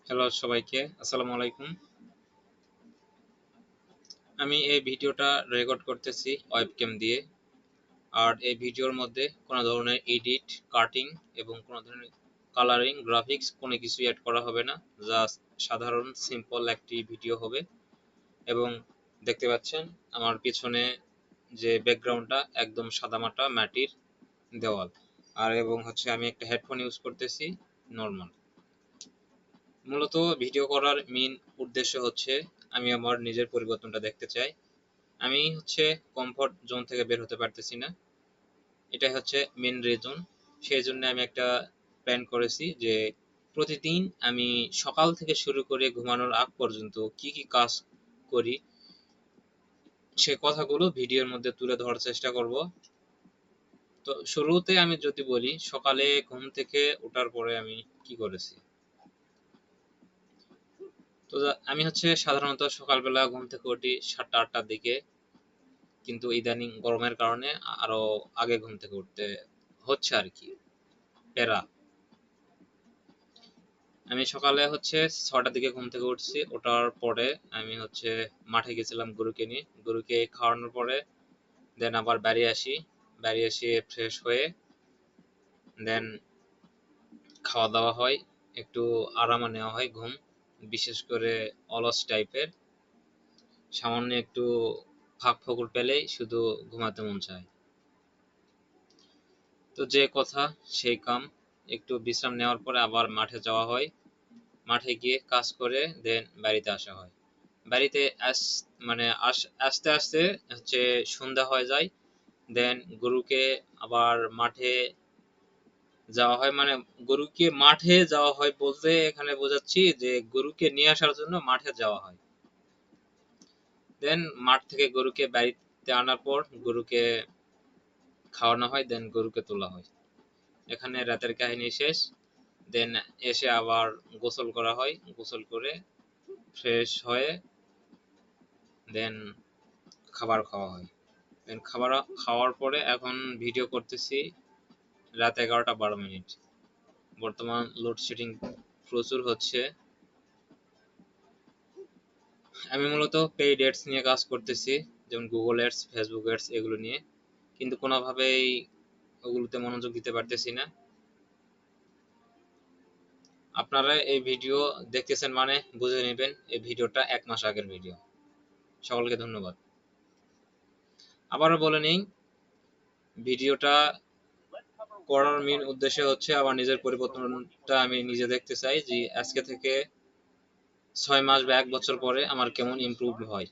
Hello সবাইকে, আসসালামু আলাইকুম। আমি এই ভিডিওটা রেকর্ড করতেছি ওয়েবক্যাম দিয়ে। আর এই ভিডিওর মধ্যে কোনো ধরনের এডিট, কাটিং এবং কোনো ধরনের কালারিং, গ্রাফিক্স কোনো কিছু অ্যাড করা হবে না। জাস্ট সাধারণ সিম্পল একটি ভিডিও হবে। এবং দেখতে পাচ্ছেন আমার পিছনে যে ব্যাকগ্রাউন্ডটা একদম সাদামাটা মাটির দেওয়াল। আর এবং হচ্ছে আমি একটা হেডফোন ইউজ করতেছি নর্মাল। মূলত ভিডিও করার মেইন উদ্দেশ্য হচ্ছে আমি আমার নিজের পরিবর্তনটা দেখতে চাই। আমি হচ্ছে কমফর্ট জোন থেকে বের হতে পারতেছি না, এটাই হচ্ছে মেইন রিজন। সেই জন্য আমি একটা প্ল্যান করেছি যে প্রতিদিন আমি সকাল থেকে শুরু করে ঘুমানোর আগ পর্যন্ত কি কি কাজ করি সে কথাগুলো ভিডিওর মধ্যে তুলে ধরার চেষ্টা করব। তো শুরুতে আমি যদি বলি সকালে ঘুম থেকে ওঠার পরে আমি কি করেছি। তো আমি হচ্ছে সাধারণত সকালবেলা ঘুম থেকে উঠি 7টা-8টার দিকে, কিন্তু ইদানিং গরমের কারণে আরো আগে ঘুম থেকে উঠতে হচ্ছে আর কি, প্যারা। আমি সকালে হচ্ছে 6টার দিকে ঘুম থেকে উঠছি। ওঠার পরে আমি হচ্ছে মাঠে গেছিলাম গরুকে নিয়ে। গরুকে খাওয়ানোর পরে দেন আবার বাড়ি আসি। বাড়ি এসে ফ্রেশ হয়ে দেন খাওয়া দাওয়া হয়, একটু আরামও নেওয়া হয় ঘুম, বিশেষ করে অলস টাইপের। সামান্য একটু ফাঁক ফোকর পেলেই শুধু ঘুমাতে মন চায়। তো যে কথা সেই কাম, একটু বিশ্রাম নেওয়ার পরে আবার মাঠে যাওয়া হয়। মাঠে গিয়ে কাজ করে দেন বাড়িতে আসা হয়। বাড়িতে আসতে আসতে হচ্ছে সন্ধ্যা হয়ে যায়। দেন গরুকে আবার মাঠে যাওয়া হয়, মানে গরুকে মাঠে যাওয়া হয় বলতে এখানে বোঝাচ্ছি যে গরুকে নিয়ে আসার জন্য মাঠে যাওয়া হয়। দেন মাঠ থেকে গরুকে বাড়িতে আনার পর গরুকে খাওয়ানো হয়, দেন গরুকে তোলা হয়। এখানে রাতের কাহিনী শেষ। দেন এসে আবার গোসল করা হয়, গোসল করে ফ্রেশ হয়ে দেন খাবার খাওয়া হয়। দেন খাবার খাওয়ার পরে এখন ভিডিও করতেছি রাত 11টা 12 মিনিট। বর্তমান লোডশেডিং প্রচুর হচ্ছে। আমি মূলত পেইড অ্যাডস নিয়ে কাজ করতেছি, যেমন গুগল অ্যাডস, ফেসবুক অ্যাডস এগুলো নিয়ে, কিন্তু কোনোভাবেই ওগুলোতে মনোযোগ দিতে পারতেছি না। আপনারা এই ভিডিও দেখতেছেন মানে বুঝে নেবেন এই ভিডিওটা 1 মাস আগের ভিডিও। সকলকে ধন্যবাদ। আবারও বলে নেই, ভিডিওটা করার মেইন উদ্দেশ্য হচ্ছে আমার নিজের পরিবর্তনটা আমি নিজে দেখতে চাই যে আজকে থেকে 6 মাস বা 1 বছর পরে আমার কেমন ইমপ্রুভ হয়।